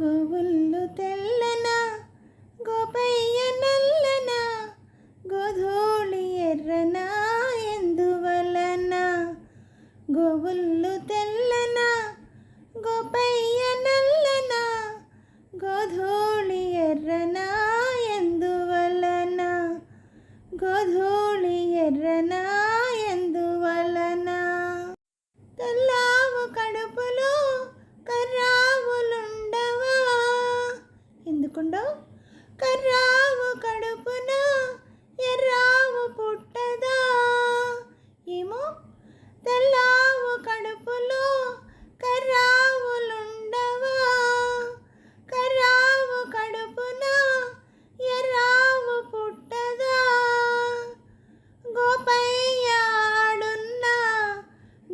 గోవుల్లు తెల్లన గోపయ్య నల్లన గోధూళి ఎర్రన ఎందువలన. గోవుల్లు తెల్లన గోపయ్య నల్లన గోధూళి ఎర్రన ఎందువలన. గోధూళి ఎర్రన ఎందువలన. తెల్లావు కడుపులో కర్రావులుండవా ఎందుకుండవు. కర్రావు కడుపున ఎర్రావు పుట్టదా ఏమో. తెల్లావు కడుపులో కర్రావులుండవా. కర్రావు కడుపున ఎర్రావు పుట్టదా. గోపయ్య ఆడున్న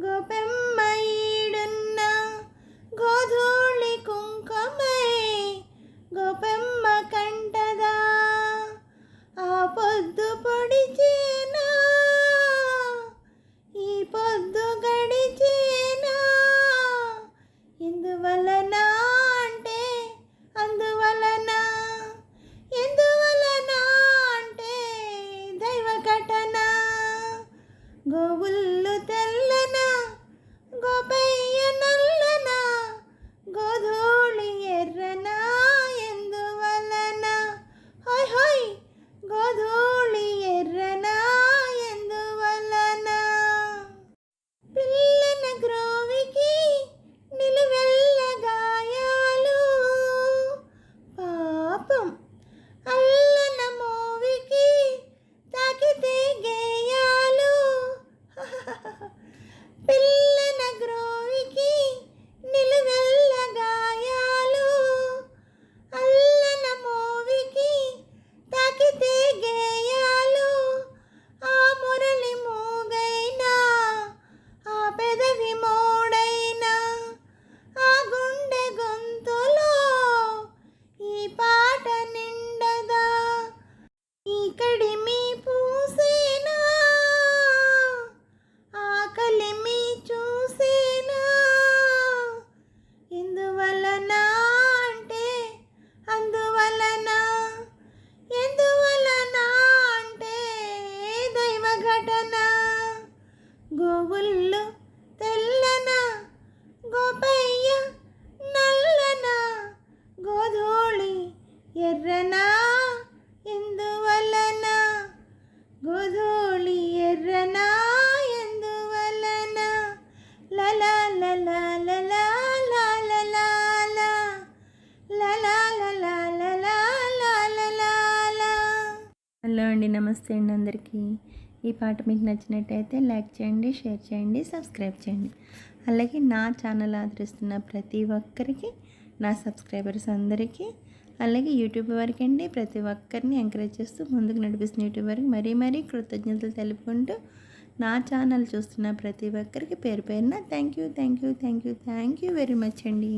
గోపెమ్మ ఈడున్న గోధూళి కుంకుమై గోపెమ్మ కంటదా. ఆ పొద్దు పొడిచేనా ఈ పొద్దు గడిచేనా. ఎందువలన అంటే అందువలన. ఎందువలన అంటే దైవ ఘటన. గోవుల్లు తెల్లన గోపయ్య నల్లన గోధూళి ఎర్రన ఎందువలన. హోయ్ హోయ్ గోధూళి ఎర్రన ఎందువలన. పిల్లన గ్రోవికి నిలువెల్ల గాయాలు పాపం. అల్లన మోవికి తాకితే గేయాలు. పిల్లన గ్రోవికి నిలువెల్ల గాయాలు. అల్లన మోవికి తాకితే గేయాలు. ఆ మురళి మూగైనా ఆ పెదవి మోడైనా ఆ గుండె గొంతులో ఈ పాట నిండదా. ఈ కడిమి పూసేనా ఆకలిమి చూసేనా. ఎందువలన అంటే అందువలన. ఎందువలన అంటే దైవ ఘటన. గోవుల్లు తెల్లన గోపయ్య నల్లన గోధూళి ఎర్రన ఎందువలన. గోధూళి ఎర్రన ఎందువలన. లలా లలా లలా లలా లలా లలా లలా లలా. హలో అండి, నమస్తే అండి అందరికీ. ఈ పాట మీకు నచ్చినట్టయితే లైక్ చేయండి, షేర్ చేయండి, సబ్స్క్రైబ్ చేయండి. అలాగే నా ఛానల్ ఆదరిస్తున్న ప్రతి ఒక్కరికి, నా సబ్స్క్రైబర్స్ అందరికీ, అలాగే యూట్యూబ్ వారికి అండి ప్రతి ఒక్కరిని ఎంకరేజ్ చేస్తూ ముందుకు నడిపిస్తున్న యూట్యూబ్ వారికి మరీ కృతజ్ఞతలు తెలుపుకుంటూ, నా ఛానల్ చూస్తున్న ప్రతి ఒక్కరికి పేరు పేరున థ్యాంక్ యూ వెరీ మచ్ అండి.